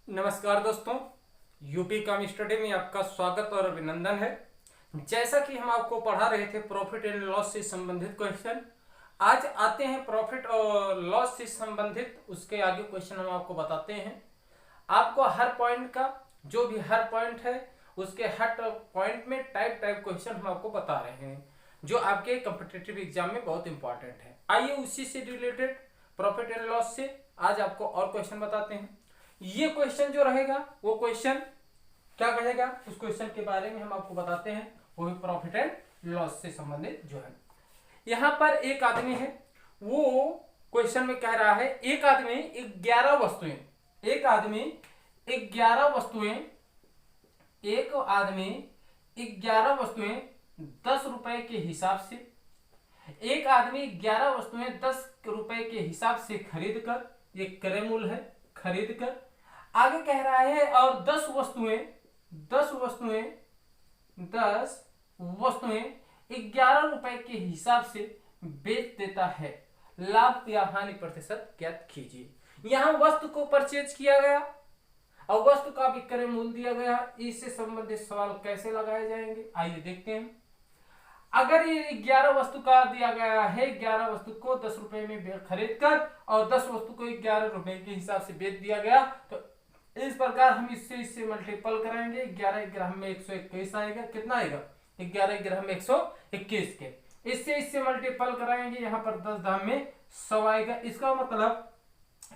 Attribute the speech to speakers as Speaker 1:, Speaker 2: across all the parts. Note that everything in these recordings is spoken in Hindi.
Speaker 1: नमस्कार दोस्तों, यूपी काम स्टडी में आपका स्वागत और अभिनंदन है। जैसा कि हम आपको पढ़ा रहे थे प्रॉफिट एंड लॉस से संबंधित क्वेश्चन, आज आते हैं प्रॉफिट और लॉस से संबंधित उसके आगे क्वेश्चन हम आपको बताते हैं। आपको हर पॉइंट का जो भी हर पॉइंट है उसके हर पॉइंट में टाइप टाइप क्वेश्चन हम आपको बता रहे हैं जो आपके कॉम्पिटिटिव एग्जाम में बहुत इंपॉर्टेंट है। आइए उसी से रिलेटेड प्रॉफिट एंड लॉस से आज आपको और क्वेश्चन बताते हैं। ये क्वेश्चन जो रहेगा वो क्वेश्चन क्या कहेगा, उस क्वेश्चन के बारे में हम आपको बताते हैं। वो भी प्रॉफिट एंड लॉस से संबंधित जो है। यहां पर एक आदमी है, वो क्वेश्चन में कह रहा है एक आदमी 11 वस्तुएं एक आदमी 11 वस्तुएं एक आदमी 11 वस्तुएं 10 रुपए के हिसाब से एक आदमी 11 वस्तुएं 10 रुपए के हिसाब से खरीद कर, ये क्रय मूल्य है, खरीद कर आगे कह रहा है और 10 वस्तुएं 11 रुपए के हिसाब से बेच देता है। लाभ या हानि प्रतिशत ज्ञात कीजिए। यहां वस्तु को परचेज किया गया और वस्तु का विक्रय मूल्य दिया गया। इससे संबंधित सवाल कैसे लगाए जाएंगे, आइए देखते हैं। अगर ये 11 वस्तु का दिया गया है, 11 वस्तु को 10 रुपए में खरीद कर और 10 वस्तु को 11 रुपए के हिसाब से बेच दिया गया, तो इस प्रकार हम इससे मल्टीपल कराएंगे। 11 ग्राम में 121 आएगा। कितना आएगा? 11 ग्राम में 121 के इससे मल्टीपल कराएंगे। यहाँ पर 10 धाम में 100 आएगा। इसका मतलब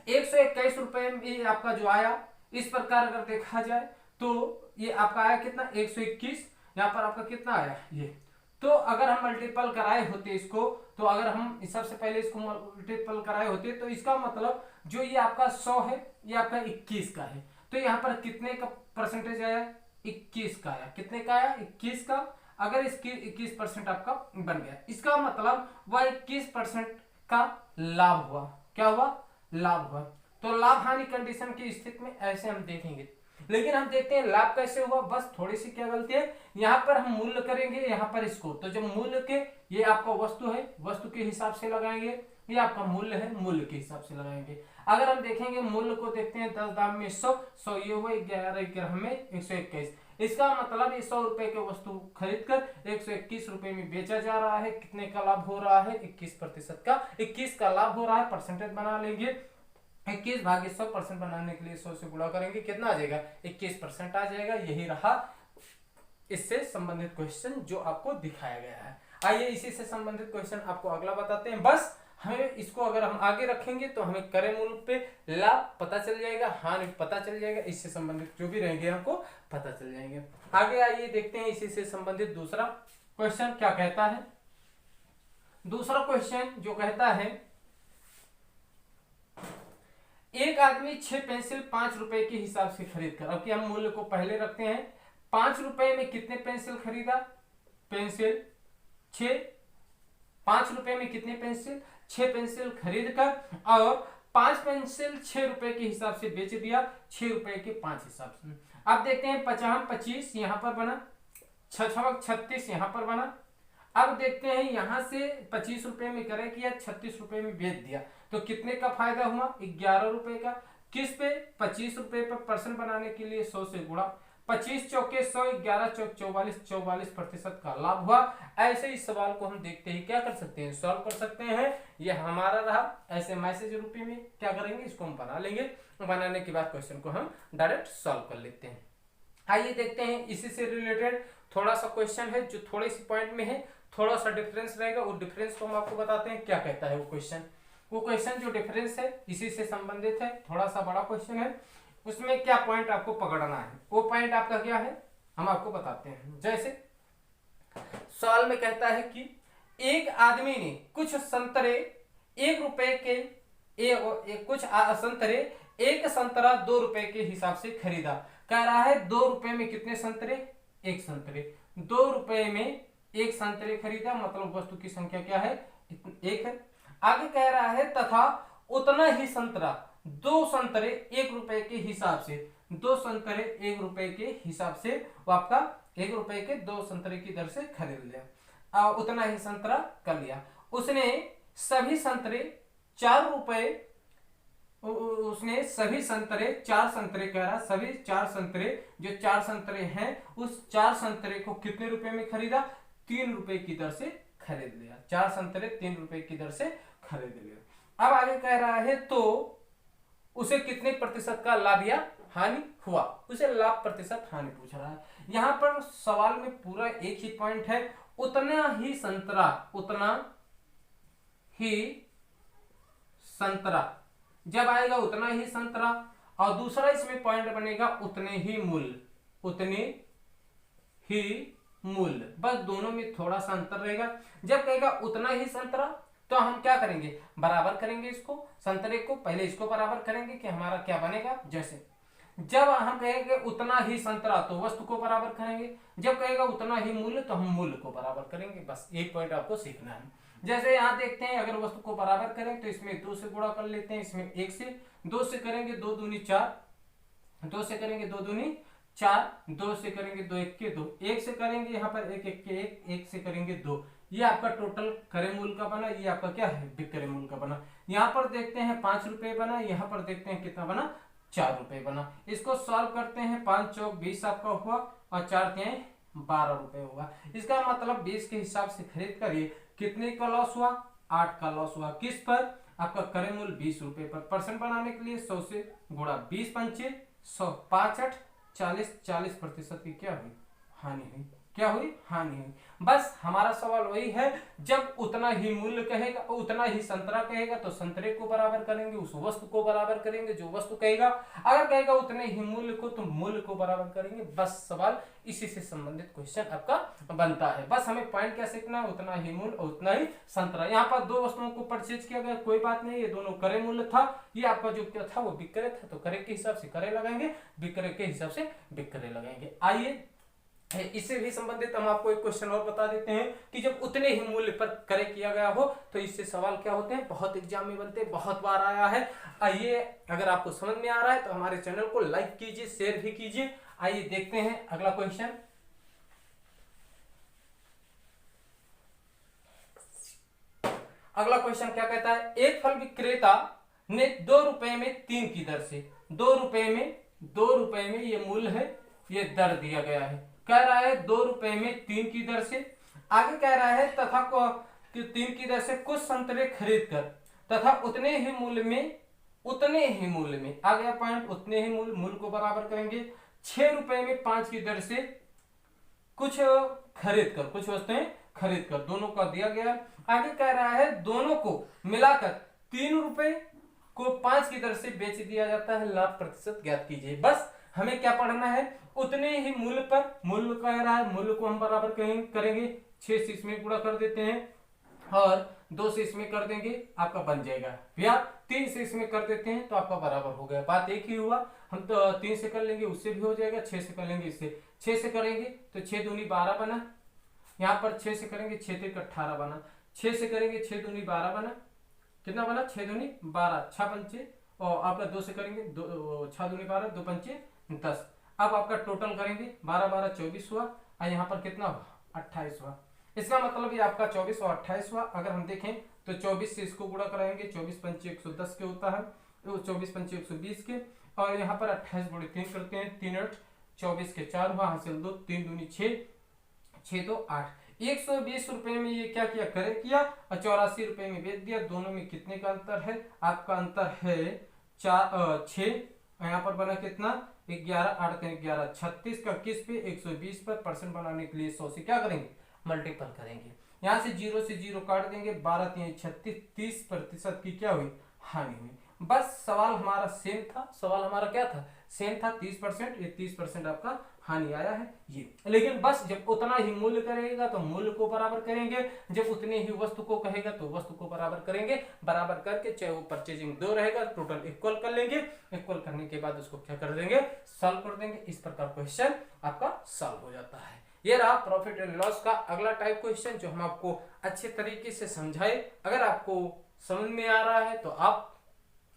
Speaker 1: 121 रुपए में आपका जो आया, इस प्रकार अगर देखा जाए तो ये आपका आया कितना, 121। यहाँ पर आपका कितना आया ये। तो अगर हम मल्टीपल कराए होते इसको, तो अगर हम सबसे पहले इसको मल्टीपल कराए होते तो इसका मतलब जो ये आपका 100 है, ये आपका 21 का है। तो यहाँ पर कितने का परसेंटेज आया? 21 का आया। कितने का आया? 21 का। अगर इसकी 21% आपका बन गया, इसका मतलब वह 21% का लाभ हुआ। क्या हुआ? लाभ हुआ। तो लाभ हानि कंडीशन की स्थिति में ऐसे हम देखेंगे। लेकिन हम देखते हैं लाभ कैसे हुआ। बस थोड़ी सी क्या गलती है, यहाँ पर हम मूल्य करेंगे, यहाँ पर इसको, तो जब मूल्य के, ये आपका वस्तु है, वस्तु के हिसाब से लगाएंगे, ये आपका मूल्य है, मूल्य के हिसाब से लगाएंगे। अगर हम देखेंगे मूल्य को देखते हैं, 10 दाम में 100 ये हुआ, 11 ग्राम में 121। इसका मतलब ये 100 रुपए की वस्तु खरीद कर 121 रुपए में बेचा जा रहा है। कितने का लाभ हो रहा है? 21% का। 21 का लाभ हो रहा है। परसेंटेज बना लेंगे। 21 भागे 100% बनाने के लिए 100 से गुणा करेंगे। कितना आ जाएगा? 21% आ जाएगा। यही रहा इससे संबंधित क्वेश्चन जो आपको दिखाया गया है। आइए इसी से संबंधित क्वेश्चन आपको अगला बताते हैं। बस हमें इसको अगर हम आगे रखेंगे तो हमें क्रय मूल्य पे लाभ पता चल जाएगा, हानि पता चल जाएगा, इससे संबंधित जो भी रहेंगे हमको पता चल जाएंगे। आगे आइए देखते हैं इसी से संबंधित दूसरा क्वेश्चन क्या कहता है। दूसरा क्वेश्चन जो कहता है एक आदमी 6 पेंसिल 5 रुपए के हिसाब से खरीद कर, अब कि हम मूल्य को पहले रखते हैं, 5 रुपए में कितने पेंसिल खरीदा? पेंसिल 6। 5 रुपए में कितने पेंसिल? 6 पेंसिल खरीद कर और 5 पेंसिल 6 रुपए के हिसाब से बेच दिया, 6 रुपए के 5 हिसाब से। अब देखते हैं 50 25 यहां पर बना, 6 36 यहां पर बना। अब देखते हैं यहां से 25 रुपए में क्रय किया, 36 रुपए में बेच दिया, तो कितने का फायदा हुआ? 11 रुपए का। किस पे? 25 रुपए पर परसेंट बनाने के लिए 100 से गुणा। 25 चौके 100, 11 चौक 44, 44% का लाभ हुआ। ऐसे इस सवाल को हम देखते ही क्या कर सकते हैं, सॉल्व कर सकते हैं। ये हमारा रहा। ऐसे मैसेज रूपी में क्या करेंगे, इसको हम बना लेंगे। बनाने के बाद क्वेश्चन को हम डायरेक्ट सॉल्व कर लेते हैं। आइए देखते हैं इसी से रिलेटेड थोड़ा सा क्वेश्चन है जो थोड़े से पॉइंट में है, थोड़ा सा डिफरेंस रहेगा। वो डिफरेंस को हम आपको बताते हैं क्या कहता है वो क्वेश्चन। वो क्वेश्चन जो डिफरेंस है इसी से संबंधित है, थोड़ा सा बड़ा क्वेश्चन है। उसमें क्या पॉइंट आपको पकड़ना है, वो पॉइंट आपका क्या है हम आपको बताते हैं। जैसे सवाल में कहता है कि एक आदमी ने कुछ संतरे 1 रुपए के कुछ संतरे, एक संतरा 2 रुपए के हिसाब से खरीदा। कह रहा है 2 रुपए में कितने संतरे? 1 संतरे। 2 रुपए में 1 संतरे खरीदा, मतलब वस्तु की संख्या क्या है? 1 है। आगे कह रहा है तथा उतना ही संतरा 2 संतरे 1 रुपए के हिसाब से, 2 संतरे 1 रुपए के हिसाब से वो आपका 1 रुपए के 2 संतरे की दर से खरीद लिया, उतना ही संतरा कर लिया। उसने सभी संतरे 4 रुपए उसने सभी संतरे, 4 संतरे कह रहा, सभी 4 संतरे, जो 4 संतरे हैं उस 4 संतरे को कितने रुपए में खरीदा? 3 रुपए की दर से खरीद लिया। 4 संतरे 3 रुपए की दर से खरीद लिया। अब आगे कह रहा है तो उसे कितने प्रतिशत का लाभ या हानि हुआ, उसे लाभ प्रतिशत हानि पूछ रहा है। यहां पर सवाल में पूरा एक ही पॉइंट है, उतना ही संतरा, उतना ही संतरा जब आएगा उतना ही संतरा, और दूसरा इसमें पॉइंट बनेगा उतने ही मूल्य, उतने ही मूल्य, बस दोनों में थोड़ा सा अंतर रहेगा। जब कहेगा उतना ही संतरा तो हम क्या करेंगे? बराबर करेंगे इसको, संतरे को पहले इसको बराबर करेंगे कि हमारा क्या बनेगा। जैसे जब हम कहेंगे उतना ही संतरा तो वस्तु को बराबर करेंगे, जब कहेगा उतना ही मूल्य तो हम मूल्य को बराबर करेंगे। बस एक पॉइंट आपको सीखना है। जैसे यहाँ देखते हैं, अगर वस्तु को बराबर करें तो इसमें 2 से गुणा कर लेते हैं, इसमें 1 से, 2 से करेंगे 2 दूनी 4, 2 से करेंगे 2 दूनी 4, 2 से करेंगे 2 एक के 2, 1 से करेंगे यहाँ पर 1 एक के 1, 1 से करेंगे 2। ये आपका टोटल क्रय मूल्य का बना, ये आपका क्या है? विक्रय मूल्य का बना। यहाँ पर देखते हैं 5 रुपए बना, यहाँ पर देखते हैं कितना बना? 4 रुपए बना। इसको सॉल्व करते हैं, 5 चौक 20 आपका हुआ और 4 तिहाई 12 रुपए हुआ। इसका मतलब 20 के हिसाब से खरीद कर ये कितने का लॉस हुआ? 8 का लॉस हुआ। किस पर? आपका क्रय मूल्य 20 रुपए पर। परसेंट बनाने के लिए 100 से गुणा, 20 पंचे 100, 5 8 40, 40% की क्या हुई? हानि हुई। क्या हुई? हानि हुई। बस हमारा सवाल वही है, जब उतना ही मूल्य कहेगा, उतना ही संतरा कहेगा तो संतरे को बराबर करेंगे, उस वस्तु को बराबर करेंगे जो वस्तु कहेगा। अगर कहेगा उतने ही मूल्य को तो मूल्य को बराबर करेंगे। बस सवाल इसी से संबंधित क्वेश्चन आपका बनता है। बस हमें पॉइंट क्या सीखना है? उतना ही मूल्य और उतना ही संतरा। यहाँ पर 2 वस्तुओं को परचेज किया गया, कोई बात नहीं, ये दोनों क्रय मूल्य था, ये आपका जो क्या था वो विक्रय था, तो क्रय के हिसाब से क्रय लगाएंगे, विक्रय के हिसाब से विक्रय लगाएंगे। आइए इससे भी संबंधित हम आपको एक क्वेश्चन और बता देते हैं कि जब उतने ही मूल्य पर क्रय किया गया हो तो इससे सवाल क्या होते हैं? बहुत एग्जाम में बनते हैं, बहुत बार आया है। आइए, अगर आपको समझ में आ रहा है तो हमारे चैनल को लाइक कीजिए, शेयर भी कीजिए। आइए देखते हैं अगला क्वेश्चन। अगला क्वेश्चन क्या कहता है? एक फल विक्रेता ने 2 रुपए में 3 की दर से, 2 रुपए में ये मूल्य है, ये दर दिया गया है। कह रहा है 2 रुपए में 3 की दर से। आगे कह रहा है तथा 3 की दर से कुछ संतरे खरीद कर तथा उतने ही मूल्य में आ गया पॉइंट, उतने ही मूल्य को बराबर करेंगे। 6 रुपए में 5 की दर से कुछ वस्तुएं खरीद कर, दोनों का दिया गया। आगे कह रहा है दोनों को मिलाकर 3 रुपए को 5 की दर से बेच दिया जाता है, लाभ प्रतिशत ज्ञात कीजिए। बस हमें क्या पढ़ना है? उतने ही मूल्य पर, मूल्य कह रहा है, मूल्य को हम बराबर करेंगे, 6 से इसमें गुणा कर देते हैं और 2 से इसमें कर देंगे, आपका बन जाएगा। या 3 से इसमें कर देते हैं तो आपका बराबर हो गया। बात एक ही हुआ, हम तो 3 से कर लेंगे उससे भी हो जाएगा, 6 से कर लेंगे इससे, 6 से करेंगे तो 6 दूनी 12 बना, यहाँ पर 6 से करेंगे 6 3 18 बना, 6 से करेंगे 6 दूनी 12 बना, कितना बना? 6 दूनी 12, 6 पंचे, और आपका 2 से करेंगे 6 दूनी 12, 2 पंचे 10। अब आपका टोटल करेंगे 12 12 24 हुआ, और यहाँ पर कितना हुआ? 28 हुआ। इसका मतलब ये आपका 24 और 28 हुआ। अगर हम देखें तो 24 से इसको गुणा कराएंगे, 24 पंचे 110 के होता है, 24 पंचे 120 के, और यहाँ पर 28 गुणे 3 करते हैं, 3 8 24 के 4 हुआ, हासिल 2, 3 दूनी 6, 6 2 8। 120 रुपए में ये क्या किया? क्रय किया और 84 रुपए में बेच दिया। दोनों में कितने का अंतर है? आपका अंतर है 6। यहाँ पर बना कितना? 11, 8 11, 36 का किस पे? 120 पर। परसेंट बनाने के लिए 100 से क्या करेंगे? मल्टीपल करेंगे। यहाँ से 0 से 0 काट देंगे, 12 3 36, 30% की क्या हुई? हानि हुई। बस सवाल हमारा सेम था, सवाल हमारा क्या था? सेम था, 30%, ये 30% आपका हानि आया है ये। लेकिन बस जब उतना ही मूल्य करेगा तो मूल्य को बराबर करेंगे, जब उतने ही वस्तु को कहेगा तो वस्तु को बराबर करेंगे। बराबर करके चाहे वो परचेजिंग 2 रहेगा, टोटल इक्वल कर लेंगे, इक्वल करने के बाद उसको क्या कर देंगे? सॉल्व कर देंगे। इस प्रकार क्वेश्चन आपका सॉल्व हो जाता है। ये रहा प्रॉफिट एंड लॉस का अगला टाइप क्वेश्चन जो हम आपको अच्छे तरीके से समझाए। अगर आपको समझ में आ रहा है तो आप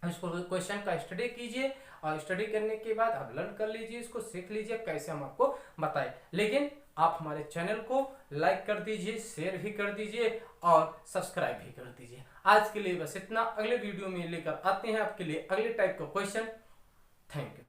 Speaker 1: इसको क्वेश्चन का स्टडी कीजिए, और स्टडी करने के बाद आप लर्न कर लीजिए, इसको सीख लीजिए कैसे हम आपको बताएं। लेकिन आप हमारे चैनल को लाइक कर दीजिए, शेयर भी कर दीजिए और सब्सक्राइब भी कर दीजिए। आज के लिए बस इतना। अगले वीडियो में लेकर आते हैं आपके लिए अगले टाइप का क्वेश्चन। Thank you.